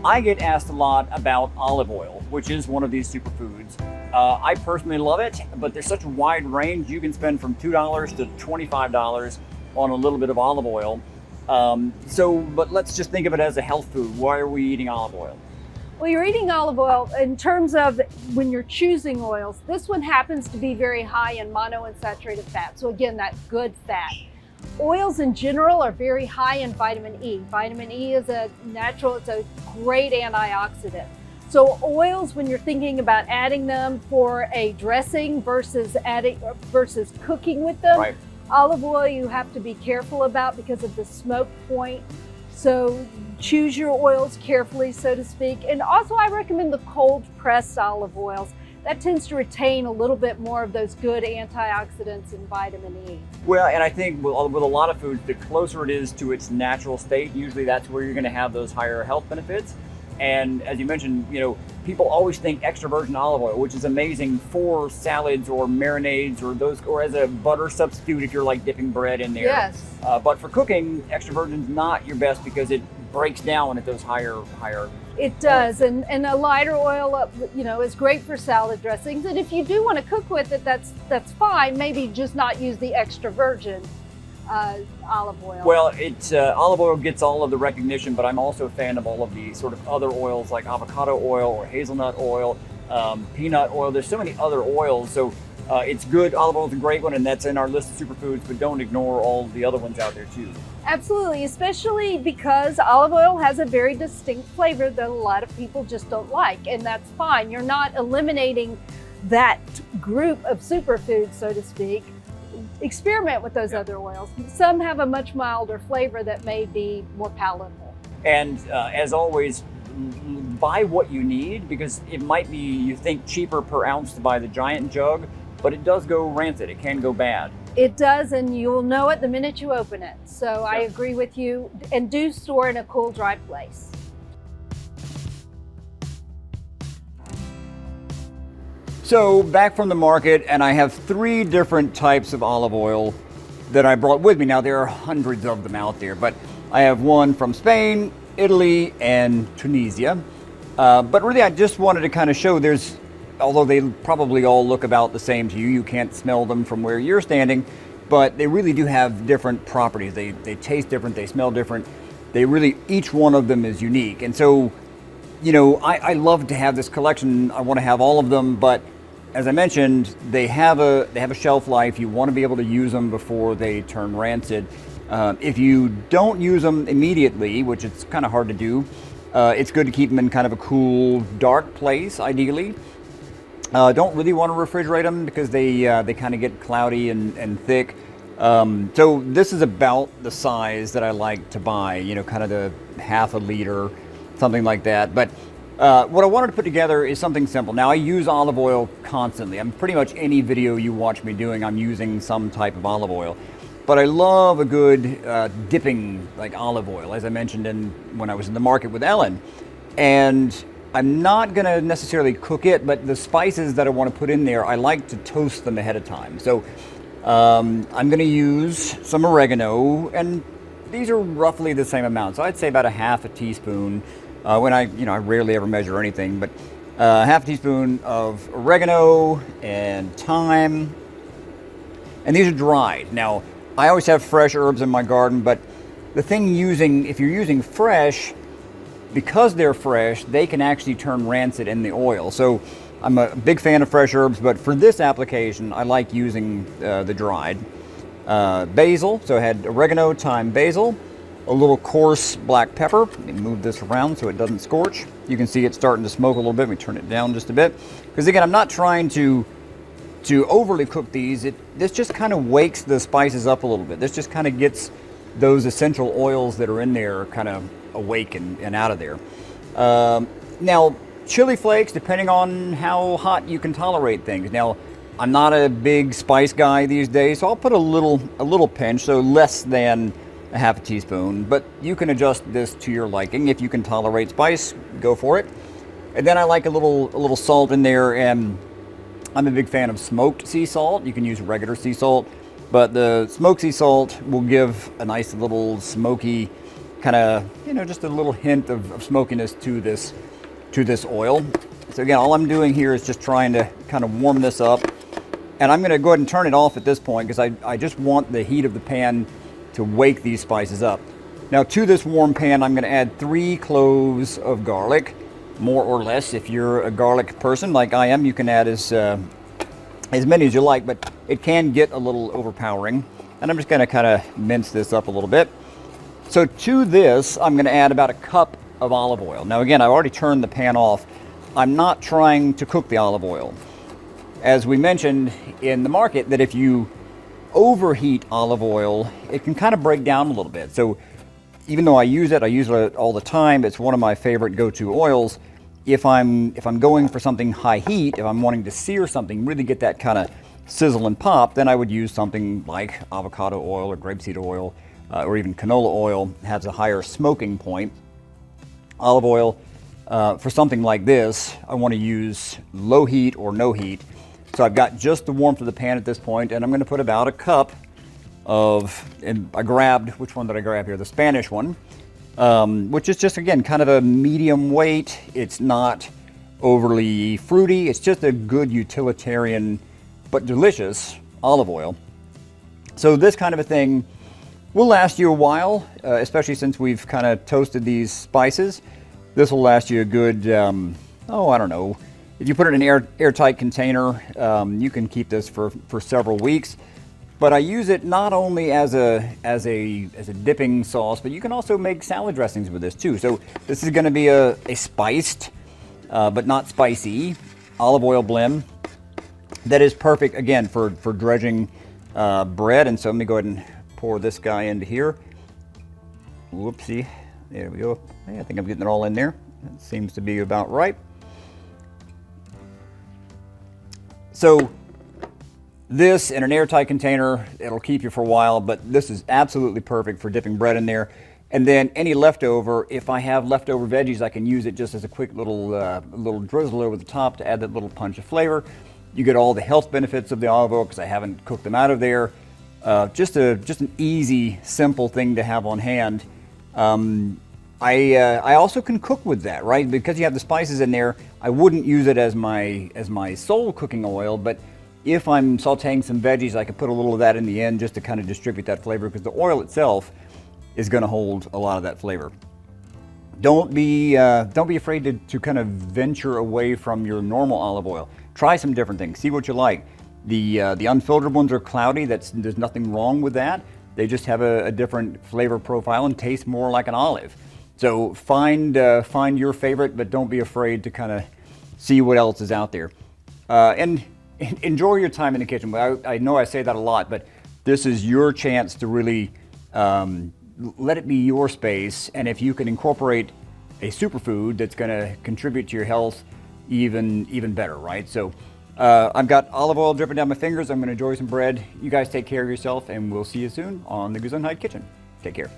I get asked a lot about olive oil, which is one of these superfoods. I personally love it, but there's such a wide range. You can spend from $2 to $25 on a little bit of olive oil. But let's just think of it as a health food. Why are we eating olive oil? Well, you're eating olive oil in terms of when you're choosing oils. This one happens to be very high in monounsaturated fat. So again, that good fat. Oils in general are very high in vitamin E. Vitamin E is it's a great antioxidant. So oils, when you're thinking about adding them for a dressing versus cooking with them, Right. Olive oil you have to be careful about because of the smoke point. So choose your oils carefully, so to speak. And also I recommend the cold pressed olive oils. That tends to retain a little bit more of those good antioxidants and vitamin E. Well, and I think with a lot of foods, the closer it is to its natural state, usually that's where you're going to have those higher health benefits. And as you mentioned, people always think extra virgin olive oil, which is amazing for salads or marinades or as a butter substitute if you're like dipping bread in there. Yes. But for cooking, extra virgin's not your best because it breaks down at those higher. It does, and a lighter oil, is great for salad dressings. And if you do want to cook with it, that's fine. Maybe just not use the extra virgin olive oil. Well, olive oil gets all of the recognition, but I'm also a fan of all of the sort of other oils like avocado oil or hazelnut oil, peanut oil. There's so many other oils, so it's good. Olive oil is a great one, and that's in our list of superfoods, but don't ignore all the other ones out there too. Absolutely, especially because olive oil has a very distinct flavor that a lot of people just don't like, and that's fine. You're not eliminating that group of superfoods, so to speak. Experiment with those other oils. Some have a much milder flavor that may be more palatable. And as always, buy what you need, because it might be, you think, cheaper per ounce to buy the giant jug, but it does go rancid. It can go bad. It does, and you'll know it the minute you open it. So I agree with you, and do store in a cool, dry place. So back from the market, and I have 3 different types of olive oil that I brought with me. Now there are hundreds of them out there, but I have one from Spain, Italy, and Tunisia. But really I just wanted to kind of show although they probably all look about the same to you, you can't smell them from where you're standing, but they really do have different properties. They taste different, they smell different. Each one of them is unique. And so, I love to have this collection. I want to have all of them, but as I mentioned, they have a shelf life. You want to be able to use them before they turn rancid. If you don't use them immediately, which it's kind of hard to do, it's good to keep them in kind of a cool, dark place, ideally. Don't really want to refrigerate them because they kind of get cloudy and thick. So this is about the size that I like to buy, kind of the half a liter, something like that. But what I wanted to put together is something simple. Now I use olive oil constantly. I'm pretty much any video you watch me doing, I'm using some type of olive oil. But I love a good dipping like olive oil, as I mentioned when I was in the market with Ellen. And I'm not going to necessarily cook it, but the spices that I want to put in there, I like to toast them ahead of time. So I'm going to use some oregano, and these are roughly the same amount. So I'd say about a half a teaspoon. When I rarely ever measure anything, but half a teaspoon of oregano and thyme. And these are dried. Now, I always have fresh herbs in my garden, but the thing if you're using fresh, because they're fresh, they can actually turn rancid in the oil. So I'm a big fan of fresh herbs, but for this application, I like using the dried. Basil, so I had oregano, thyme, basil. A little coarse black pepper. Let me move this around so it doesn't scorch. You can see it starting to smoke a little bit. Let me turn it down just a bit. Because again, I'm not trying to overly cook these. This just kind of wakes the spices up a little bit. This just kind of gets those essential oils that are in there kind of awake and out of there. Now, chili flakes, depending on how hot you can tolerate things. Now, I'm not a big spice guy these days, so I'll put a little pinch, so less than a half a teaspoon, but you can adjust this to your liking. If you can tolerate spice, go for it. And then I like a little salt in there, and I'm a big fan of smoked sea salt. You can use regular sea salt, but the smoked sea salt will give a nice little smoky kind of, just a little hint of smokiness to this oil. So again, all I'm doing here is just trying to kind of warm this up. And I'm going to go ahead and turn it off at this point because I just want the heat of the pan to wake these spices up. Now to this warm pan, I'm going to add 3 cloves of garlic, more or less. If you're a garlic person like I am, you can add as many as you like, but it can get a little overpowering. And I'm just going to kind of mince this up a little bit. So to this, I'm going to add about a cup of olive oil. Now again, I've already turned the pan off. I'm not trying to cook the olive oil. As we mentioned in the market, that if you overheat olive oil, it can kind of break down a little bit. So even though I use it all the time, it's one of my favorite go-to oils. If I'm going for something high heat, if I'm wanting to sear something, really get that kind of sizzle and pop, then I would use something like avocado oil or grapeseed oil or even canola oil. It has a higher smoking point. Olive oil, for something like this, I want to use low heat or no heat. So I've got just the warmth of the pan at this point, and I'm going to put about a cup of, and I grabbed, which one did I grab here? The Spanish one, which is just, again, kind of a medium weight. It's not overly fruity. It's just a good utilitarian but delicious olive oil. So this kind of a thing will last you a while, especially since we've kind of toasted these spices. This will last you a good, I don't know. If you put it in an airtight container, you can keep this for several weeks. But I use it not only as a dipping sauce, but you can also make salad dressings with this too. So this is going to be a spiced, but not spicy, olive oil blend that is perfect, again, for dredging bread. And so let me go ahead and pour this guy into here. Whoopsie. There we go. I think I'm getting it all in there. That seems to be about right. So this in an airtight container, it'll keep you for a while, but this is absolutely perfect for dipping bread in there. And then any leftover, if I have leftover veggies, I can use it just as a quick little drizzle over the top to add that little punch of flavor. You get all the health benefits of the olive oil because I haven't cooked them out of there. Just an easy, simple thing to have on hand. I also can cook with that, right? Because you have the spices in there, I wouldn't use it as my sole cooking oil, but if I'm sauteing some veggies, I could put a little of that in the end just to kind of distribute that flavor, because the oil itself is going to hold a lot of that flavor. Don't be afraid to kind of venture away from your normal olive oil. Try some different things. See what you like. The unfiltered ones are cloudy. There's nothing wrong with that. They just have a different flavor profile and taste more like an olive. So find your favorite, but don't be afraid to kind of see what else is out there. And enjoy your time in the kitchen. I know I say that a lot, but this is your chance to really let it be your space. And if you can incorporate a superfood that's going to contribute to your health, even better, right? So I've got olive oil dripping down my fingers. I'm going to enjoy some bread. You guys take care of yourself, and we'll see you soon on the Gesundheit Kitchen. Take care.